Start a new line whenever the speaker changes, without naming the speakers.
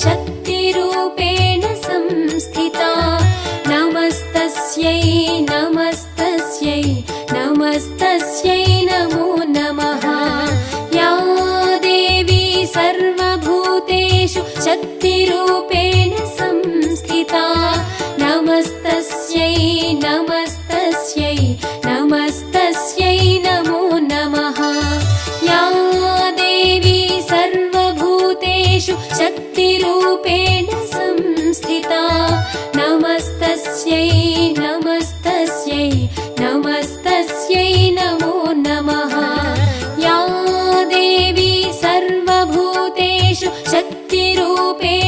शक्तिरूपेण संस्थिता नमस्तस्यै नमस्तस्यै नमस्तस्यै नमो नमः या देवी सर्वभूतेषु शक्तिरूपेण संस्थिता नमस्तस्यै नमस्तस्यै नमस्तस्यै नमो नमः या देवी सर्वभूतेषु शक्तिरूपेण संस्थिता नमस्तस्यै नमस्तस्यै नमस्तस्यै नमो नमः या देवी सर्वभूतेषु शक्तिरूपेण